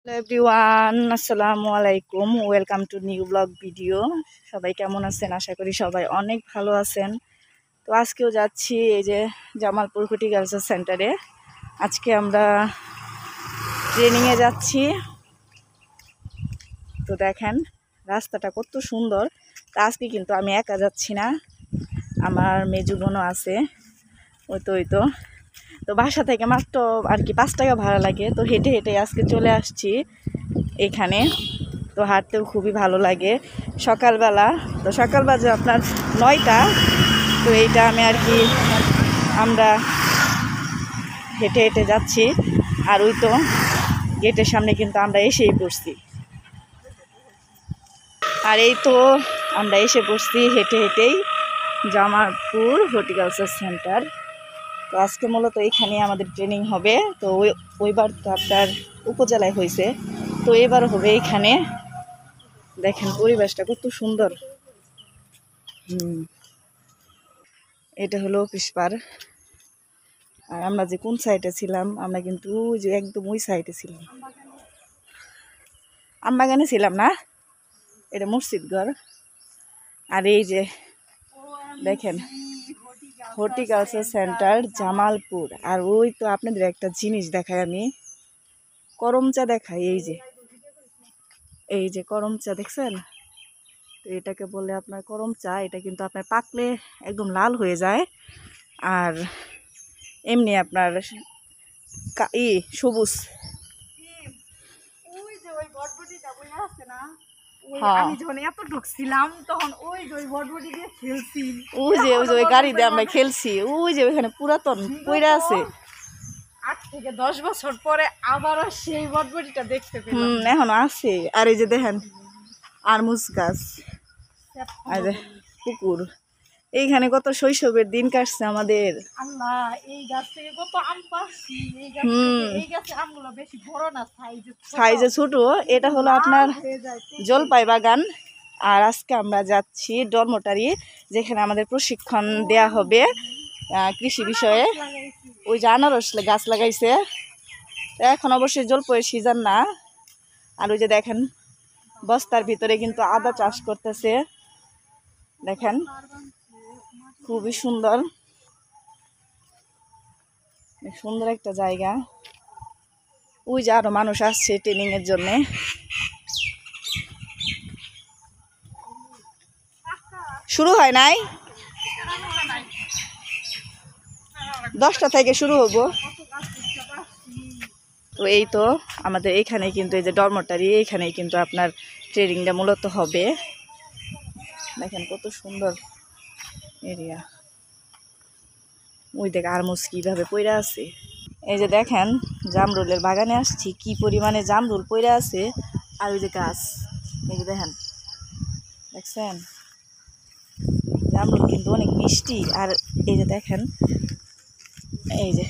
Hello everyone, আসসালামু আলাইকুম। Welcome to new blog video. সবাই কেমন আছেন? আশা করি সবাই অনেক ভালো আছেন। তো আজকেও যাচ্ছি এই যে জামালপুর হর্টিকালচার সেন্টারে। আজকে আমরা ট্রেনিংয়ে যাচ্ছি। তো দেখেন রাস্তাটা কত সুন্দর। তো আজকে কিন্তু আমি একা যাচ্ছি না, আমার মেজু বোনও আছে। ওই তো তো বাসা থেকে মাত্র আর কি 5 টাকা ভাড়া লাগে। তো হেঁটে হেঁটে আজকে চলে আসছি এখানে। তো হাঁটতেও খুবই ভালো লাগে সকালবেলা। তো সকাল বাজে আপনার 9টা। তো এইটা আমরা হেঁটে হেঁটে যাচ্ছি। আর ওই তো গেটের সামনে কিন্তু আমরা এসেই পড়ছি। আর এই তো আমরা এসে পড়ছি হেঁটে হেঁটেই জামালপুর হর্টিকালচার সেন্টার। তো আজকে মূলত এখানে আমাদের ট্রেনিং হবে। তো ওইবার তো আপনার উপজেলায় হয়েছে, তো এবার হবে এখানে। দেখেন পরিবেশটা কত সুন্দর। এটা হলো অফিস পার। আর আমরা যে কোন সাইডে ছিলাম, আমরা কিন্তু ওই যে একদম ওই সাইডে ছিলাম, আমবাগানে ছিলাম না, এটা মসজিদঘর। আর এই যে দেখেন হর্টিকালচার সেন্টার জামালপুর। আর ওই তো আপনাদের একটা জিনিস দেখাই, আমি করম চা দেখাই। এই যে করম চা দেখছেন? তো এটাকে বলে আপনার করম চা। এটা কিন্তু আপনার পাকলে একদম লাল হয়ে যায়। আর এমনি আপনার সবুজ। আমি যখন এত ঢুকছিলাম তখন ওই যে ওই বটবটি দিয়ে খেলছি, ওই যে ওই গাড়ি দিয়ে আমরা খেলছি। ওই যে ওইখানে পুরাতন পইরা আছে। 8 থেকে 10 বছর পরে আবারও সেই বটবটিটা দেখতে পেলাম। এখনো আছে। আর এই যে দেখেন আরমুজ গাছ, আর পুকুর। এইখানে কত শৈশবের দিন কাটছে আমাদের। আল্লাহ, এই গাছ থেকে কত আম পাচ্ছি। এই গাছে আমগুলো বেশি বড় না, সাইজে ছোট। এটা হলো আপনার জলপাই বাগান। আর আজকে আমরা যাচ্ছি ডরমটারি, যেখানে আমাদের প্রশিক্ষণ দেয়া হবে কৃষি বিষয়ে। ওই যে আনারস গাছ লাগাইছে। এখন অবশ্যই জলপাইয়ের সিজন না। আর ওই যে দেখেন বস্তার ভিতরে কিন্তু আদা চাষ করতেছে। দেখেন খুবই সুন্দর, সুন্দর একটা জায়গা। ওই যে আরো মানুষ আসছে ট্রেনিং এর জন্য। শুরু হয় নাই, 10টা থেকে শুরু হবো। তো এই তো আমাদের এখানে কিন্তু এই যে ডরমটারি, এখানেই কিন্তু আপনার ট্রেনিংটা মূলত হবে। দেখেন কত সুন্দর এরিয়া। ওই দেখ আরমুজ কিভাবে পইরা আছে। এই যে দেখেন জামরুলের বাগানে আসছি, কি পরিমাণে জামরুল পইরা আছে। আর ওই যে গাছ, এই যে দেখছেন জামরুল কিন্তু অনেক মিষ্টি। আর এই যে দেখেন, এই যে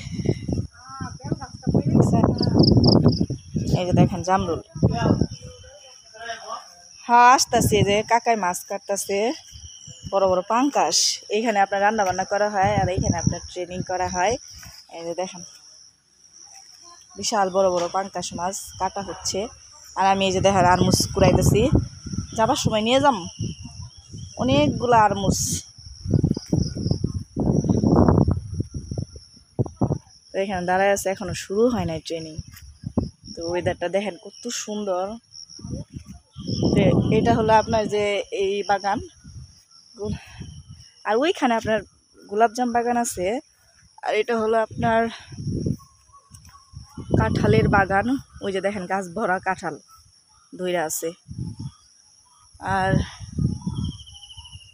এই যে দেখেন জামরুল। হ্যাঁ আসতেছে, যে কাকায় মাছ কাটতেছে, বড় বড় পাঙ্কাশ। এইখানে আপনার রান্না বান্না করা হয়, আর এইখানে আপনার ট্রেনিং করা হয়। এই যে দেখেন বিশাল বড় বড় পাঙ্কাশ মাছ কাটা হচ্ছে। আর আমি এই যে দেখেন আরমুজ কুড়াইতেছি, যাবার সময় নিয়ে যাম অনেকগুলো আরমুজ। তো এখানে দাঁড়ায় আছে, এখনো শুরু হয় নাই ট্রেনিং। তো ওয়েদারটা দেখেন কত সুন্দর। এটা হলো আপনার যে এই বাগান। আর ওইখানে আপনার গোলাপজাম বাগান আছে। আর এটা হলো আপনার কাঁঠালের বাগান। ওই যে দেখেন গাছ ভরা কাঁঠাল ধইরা আছে। আর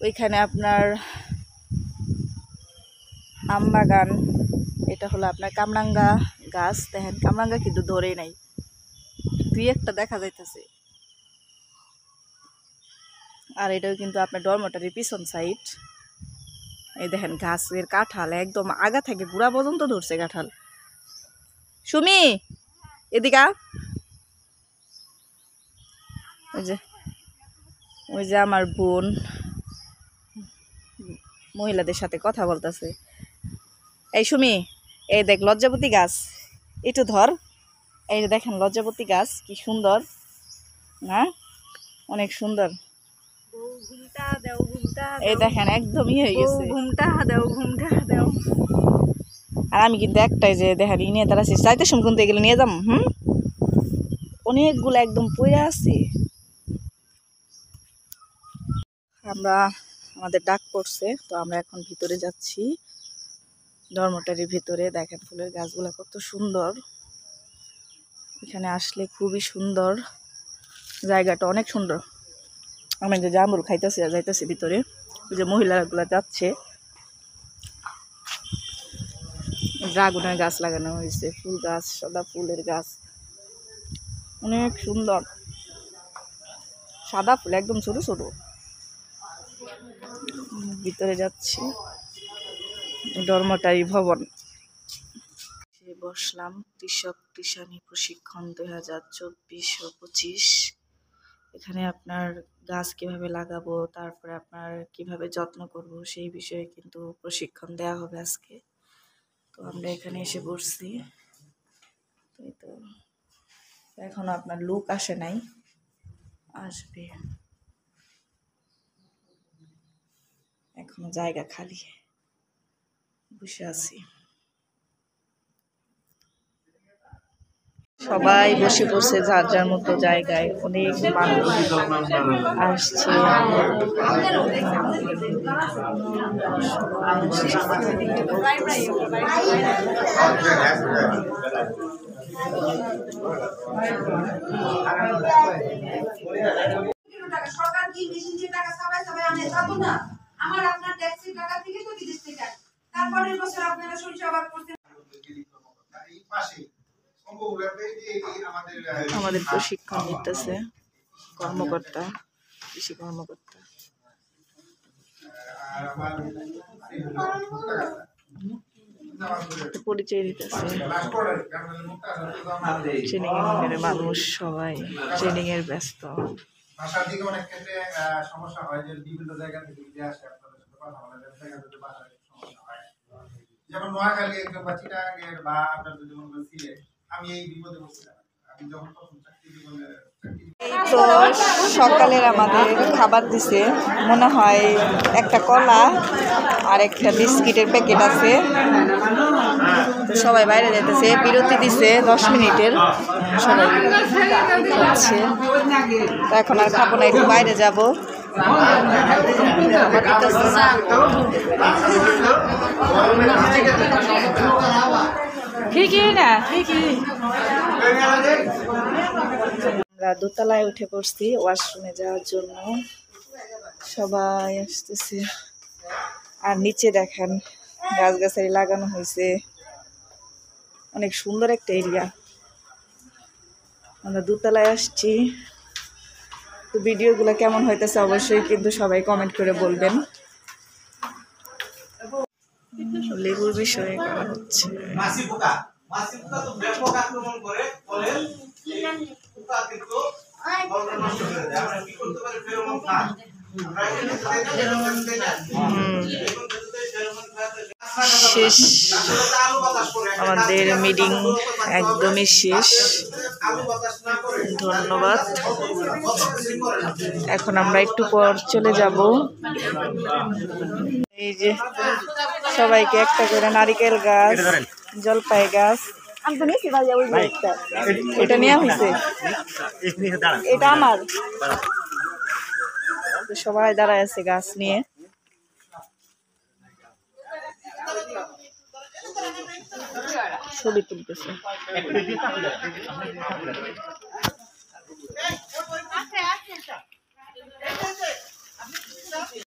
ওইখানে আপনার আম বাগান। এটা হলো আপনার কামরাঙ্গা গাছ। দেখেন কামরাঙ্গা কিন্তু ধরেই নাই, 2-1টা দেখা যাইতেছে। আর এটাও কিন্তু আপনার ডরমটারির পিছন সাইড। এই দেখেন গাছের কাঁঠাল একদম আগা থেকে গুড়া পর্যন্ত ধরছে কাঁঠাল। সুমি এদিকা, ওই যে আমার বোন মহিলাদের সাথে কথা বলতেছে। এই সুমি, এই দেখ লজ্জাপতি গাছ, একটু ধর। এই যে দেখেন লজ্জাপতি গাছ কি সুন্দর না, অনেক সুন্দর। বউ ঘুমটা দেও ঘুমটা এই দেখেন একদম হয়ে গেছে। ঘুমটা দেও ঘুমটা দেও। আর আমি কিন্তু একটাই যে দেখেন নিয়ে তারা চাইতে শুন কিন্তু এগুলো নিয়ে যাম। অনেকগুলো একদম পড়ে আছে। আমরা আমাদের ডাক পড়ছে, তো আমরা এখন ভিতরে যাচ্ছি, ডরমিটরির ভিতরে। দেখেন ফুলের গাছগুলো কত সুন্দর, এখানে আসলে খুবই সুন্দর, জায়গাটা অনেক সুন্দর। আমি যে জামরুল খাইতেছি আর যাইতেছি ভিতরে, ওই যে মহিলাগুলো যাচ্ছে। ড্রাগনের গাছ লাগানো হয়েছে, ফুল গাছ, সাদা ফুলের গাছ, অনেক সুন্দর। সাদা ফুল একদম ছোট ছোট। ভিতরে যাচ্ছি, ডরমিটরি ভবন। বসলাম কৃষক কৃষানি প্রশিক্ষণ 2024-25। এখানে আপনার গাছ কিভাবে লাগাবো, তারপরে আপনার কিভাবে যত্ন করব সেই বিষয়ে কিন্তু প্রশিক্ষণ দেওয়া হবে আজকে। তো আমরা এখানে এসে বসছি, তো এখনো আপনার লোক আসে নাই, আসবে, এখনো জায়গা খালি, বসে আছি। সবাই বসে পড়ছে যার যার মতো জায়গায়, অনেক মানুষ আসছে। সরকার কি মেশিন দিয়ে টাকা সবাই আনে যাবো না, আমার আপনার ট্যাক্সির টাকা থেকে তো বিদেশ থেকে তারপরের বছর আপনারা সরিষা আবাদ করতে। আমাদের প্রশিক্ষণ দিতেছে কর্মকর্তা, কৃষি কর্মকর্তা। পরিচয় দিতেছে, ট্রেনিং এর মানুষ সবাই ট্রেনিং এর ব্যস্ত। ভাষার দিকে অনেক ক্ষেত্রে সমস্যা হয়, যে বিভিন্ন জায়গা থেকে যে আসে আপনাদের সাথে কথা বলে জায়গা থেকে ভাষার সমস্যা হয়। যেমন নোয়াখালী বা চিটাগাংয়ের বা আপনার যদি মনে করেন সিলেট, আমি এই বিপদে পড়ছিলাম। আমি যখন প্রথম চাকরি জীবনে তো সকালের আমাদের খাবার দিছে, মনে হয় একটা কলা আর একটা বিস্কিটের প্যাকেট আছে। তো সবাই বাইরে যেতেছে, বিরতি দিছে 10 মিনিটের, সবাই খাচ্ছে। তো এখন আর খাবো না, একটু বাইরে যাবো। আমরা দোতলায় উঠে পড়ছি ওয়াশরুমে যাওয়ার জন্য, সবাই আসতেছে। আর নিচে দেখেন গাছগাছালি লাগানো হয়েছে, অনেক সুন্দর একটা এরিয়া। আমরা দোতলায় আসছি, তো ভিডিওগুলো কেমন হইতেছে অবশ্যই কিন্তু সবাই কমেন্ট করে বলবেন। লেবুর বিষয়ে করা হচ্ছে। শেষ, আমাদের মিটিং একদমই শেষ, ধন্যবাদ। এখন আমরা একটু পর চলে যাব। এই যে সবাইকে একটা করে নারিকেল গাছ, জলপাই গাছ, আমি তো নিয়েছি ভাইয়া, ওই একটা এটা নেওয়া হয়েছে, এটা আমার। সবাই দাঁড়ায় আছে গাছ নিয়ে। ছবি তুলতেছে।